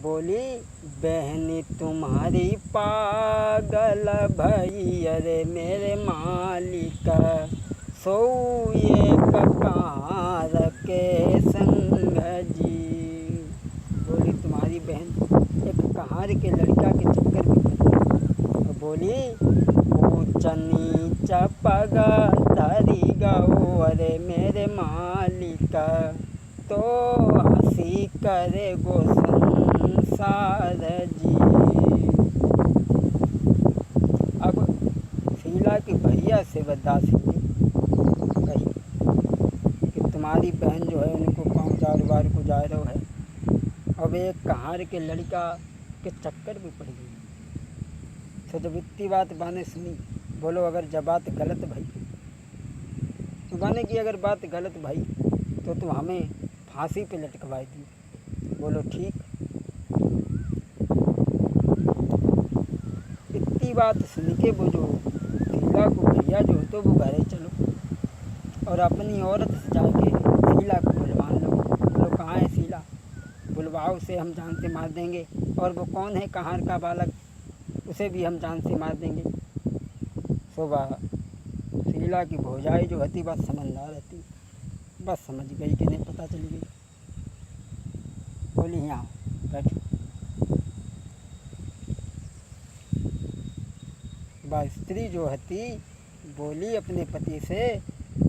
बोली बहनी तुम्हारी पागल भई अरे मेरे मालिक सोए ककार के संग जी। बोली तुम्हारी बहन एक कहार के लड़का के चक्कर में पड़ी और बोली ऊंच नीच पग धरी गो अरे मेरे मालिक तो हंसी करे गो संसार जी। अब शीला के भैया से दासी ने कही कि तुम्हारी बहन जो है उनको गाँव जारवार को जा रहा है, अब एक कहार के लड़का के चक्कर में पड़ गई। तो जब इतनी बात बाने सुनी, बोलो अगर जब बात गलत भाई तो बाने की अगर बात गलत भाई तो तुम हमें फांसी पे लटकवाई दी। बोलो ठीक। इतनी बात सुन के वो जो शीला को भैया जो तो वो घरे चलो और अपनी औरत से जाके शीला को बुलवा लो। बोलो कहाँ है शीला, बुलवाओ उसे, हम जान से मार देंगे। और वो कौन है कहार का बालक, उसे भी हम जान से मार देंगे। सुबह शीला की भौजाई जो हती बस समझदार रहती, बस समझ गई कि नहीं पता चली गई। बोली यहाँ बैठो। वह स्त्री जो हती बोली अपने पति से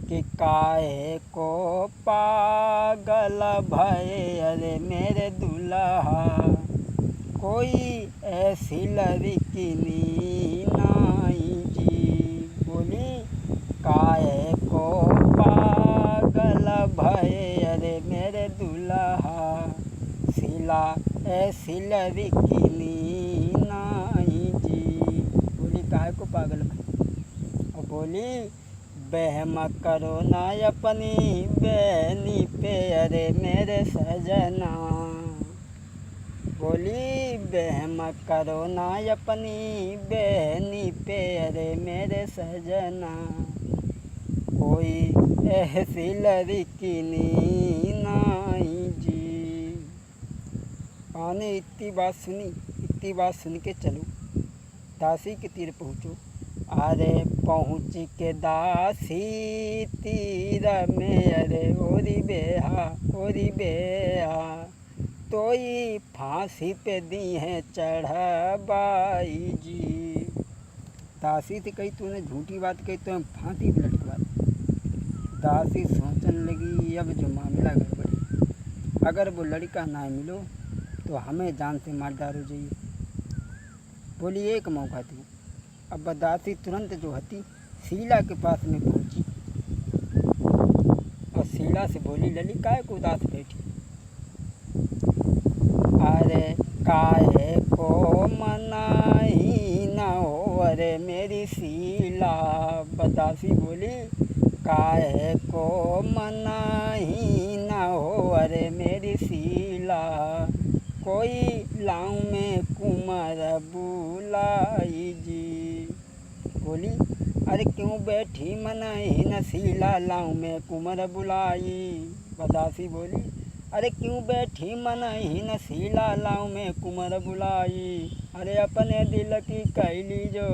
कि काहे को पागल भये अरे मेरे दुल्हा कोई ऐसी लड़की नहीं जी। बोली काहे को पागल भये अरे मेरे दुल्हा शीला ऐसी लड़की नहीं जी। बोली काहे को पागल भये और बोली बहम करो ना अपनी बहनी पे अरे मेरे सजना। बोली बहम करो ना अपनी बहनी पे अरे मेरे सजना कोई ऐसी लड़की नहीं जी। आने इतनी बात सुन के चलो दासी के तीर पहुँचो। अरे पहुँच के दासी तीर में अरे ओरी बेहा तोई फांसी पे दी है चढ़ाबाई जी। दासी से कही तूने झूठी बात कही तो हम फांसी पे लटकवा दी। दासी सोचने लगी अब जो मामला गड़बड़ी, अगर वो लड़का ना मिलो तो हमें जान से मार डालो जाइए। बोली एक मौका थी। अब दासी तुरंत जो हती शीला के पास में पहुंची और शीला से बोली लली काहे को उदास बैठी, अरे काहे को मनाही न हो अरे मेरी शीला। बदासी बोली काहे को मनाही न हो अरे मेरी शीला कोई लाऊं में कुमार बुलाई जी। बोली अरे क्यों बैठी मनाही न शीला लाऊं में कुमार बुलाई। बदासी बोली अरे क्यों बैठी मनाही न शीला लाऊं में कुमार बुलाई। अरे अपने दिल की कैली जो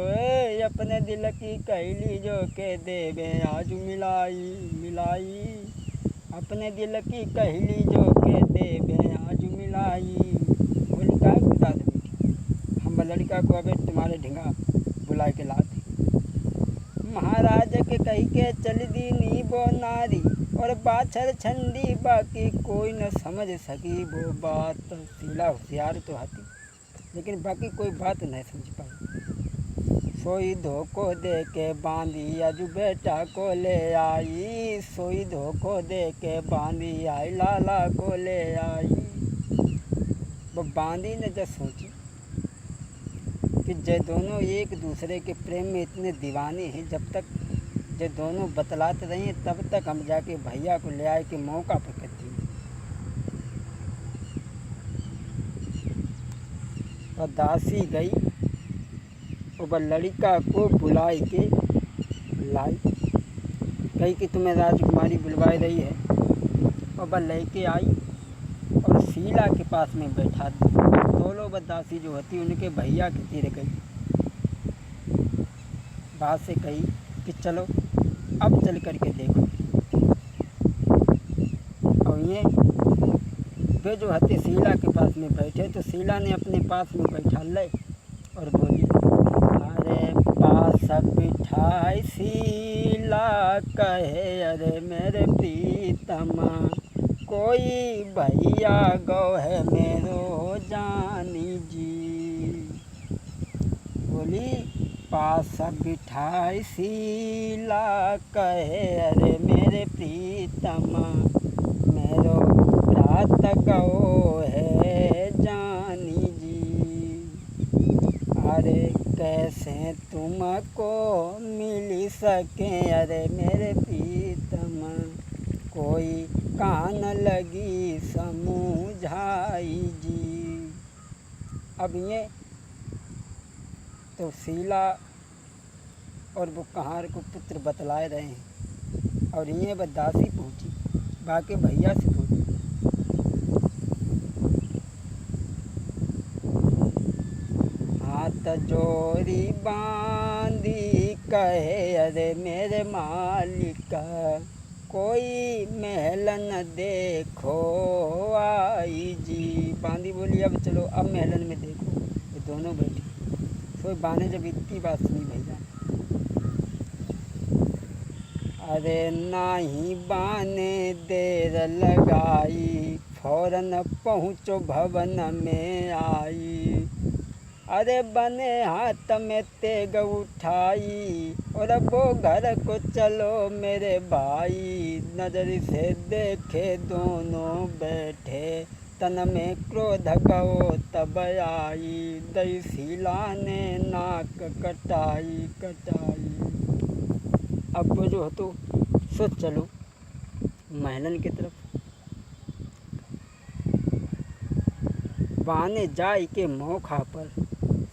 अपने दिल की कैली जो के देवे आज मिलाई अपने दिल की कहली जो के देवे आज मिलाई। बोली का बता दे बेटी, हम लड़का को अबे तुम्हारे ढिंगा बुला के लाते। महाराज के कही के चल दी नी वो नारी और बाछर छंदी बाकी कोई न समझ सकी वो बात। शीला होशियार तो हाथी लेकिन बाकी कोई बात नहीं समझ पाई। सोई धोखो दे के बांधी अजू बेटा को ले आई, सोई धोखो दे के बांधी आई लाला को ले आई। वो बांधी ने जब सोची कि जे दोनों एक दूसरे के प्रेम में इतने दीवाने हैं, जब तक जे दोनों बतलाते रहे तब तक हम जाके भैया को ले आए कि मौका पर कर दिए। और दासी गई और वह लड़का को बुलाई के लाई, कही कि तुम्हें राजकुमारी बुलवाई रही है। और वह लेके आई और शीला के पास में बैठा दी। दोनों बददासी जो होती उनके भैया के तीर गई। बात से कही कि चलो अब चल करके देखो। और ये वे जो हते शीला के पास में बैठे तो शीला ने अपने पास में बैठा ले और बोली, अरे पास बिठाई शीला कहे, अरे मेरे प्रीतमा कोई भैया गौ है मेरो जानी जी। बोली पास बिठाई शीला कहे, अरे मेरे प्रीतमा मेरो रात गौ है जानी जी। अरे कैसे तुमको मिल सके, अरे मेरे प्रीतमा कोई कान लगी समझाई जी। अब ये तो शीला और वो कहार को पुत्र बतलाए रहे हैं और ये बददासी पहुँची बाकी भैया से पूछी, हाथ जोड़ी बांधी कहे, अरे मेरे मालिक कोई महल न देखो आई जी। बांदी बोली अब चलो अब महलन में देखो। ये दोनों बैठे तो बाने जब इतनी बात सुनी भैया, अरे नाही बाने देर लगाई फौरन पहुँचो भवन में आई। अरे बने हाथ में तेग उठाई और वो घर को चलो मेरे भाई। नजर से देखे दोनों बैठे तन में क्रोध गो तब आई। दई शीला ने नाक कटाई। अब वो जो हो तो सोच चलो महलन की तरफ। बाने जाई के मौका पर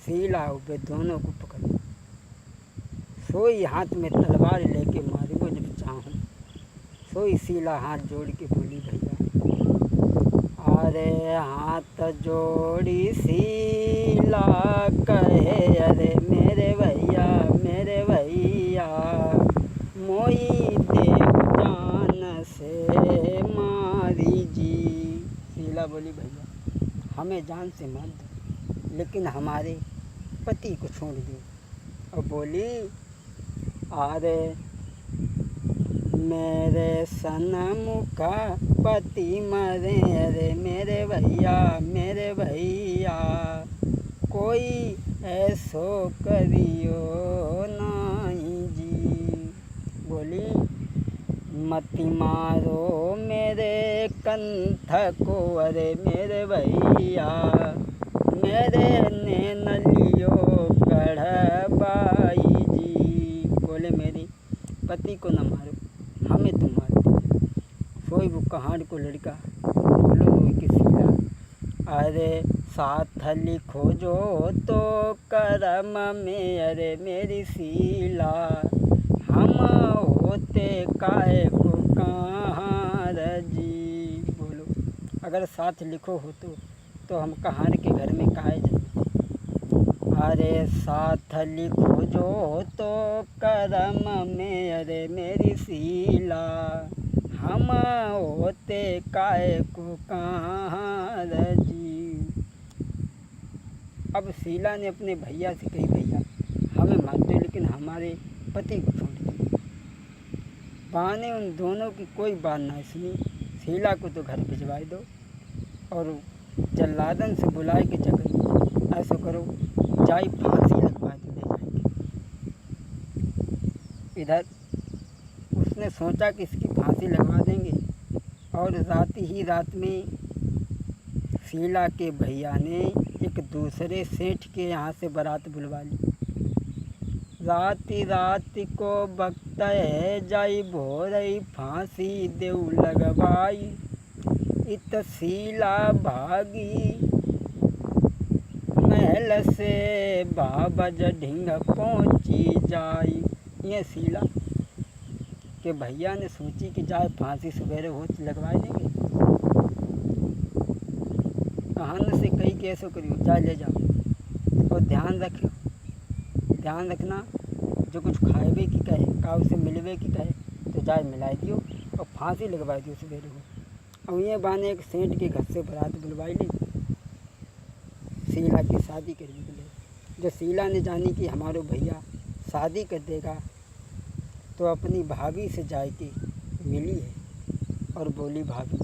शीला वे दोनों को पकड़ सोई हाथ में तलवार लेके मारी को जब चाहूँ। सोई शीला हाथ जोड़ के बोली भैया, अरे हाथ जोड़ी शीला कहे, अरे मेरे भैया मोई देव जान से मारी जी। शीला बोली भैया हमें जान से मार दो लेकिन हमारे पति को छोड़ दो। और बोली, अरे मेरे सनम का पति मरे, अरे मेरे भैया कोई ऐसो करियो नहीं जी। बोली मत मारो मेरे कंठ को, अरे मेरे भैया मेरे नैन लियो कढ़बाई जी। बोले मेरे पति को न मारो हमें तुम मारते। सोई वो कहार को लड़का बोलो रोई के शीला, अरे साथ लिखो जो तो करम में, अरे मेरी शीला हम होते काहे को कहार जी। बोलो अगर साथ लिखो हो तो हम कहार के घर में काहे जाते। अरे साथ लिखो जो तो करम में, अरे मेरी शीला हम होते काहे को कहार जी। अब शीला ने अपने भैया से कही, भैया हमें मार दो लेकिन हमारे पति को छोड़ दो। बा ने उन दोनों की कोई बात ना सुनी। शीला को तो घर भिजवा दो और जल्लादन से बुलाए के जगह ऐसा करो जाई फांसी लगवा दो ले जाएंगे। इधर उसने सोचा कि इसकी फांसी लगवा देंगे और रात में शीला के भैया ने एक दूसरे सेठ के यहाँ से बारात बुलवा ली। रात को वक्त है जाई भोरई फांसी देव लगवाई। इत शीला भागी महल से बाबज ढिंग पहुँची जाई। ये शीला के भैया ने सोची कि जाए फांसी सवेरे हो लगवा देंगे। कहान से कही कि ऐसा करियो, जा ले जाओ और ध्यान रखना जो कुछ खाएबे की कहे का उसे मिलवे की कहे तो जाए मिलाई दियो और फांसी लगवा दियो सवेरे को। और ये बहाने एक सेठ के घर से बारात बुलवाई ली, शीला की शादी करने के लिए। जो शीला ने जानी कि हमारो भैया शादी कर देगा तो अपनी भाभी से जाके मिली है और बोली, भाभी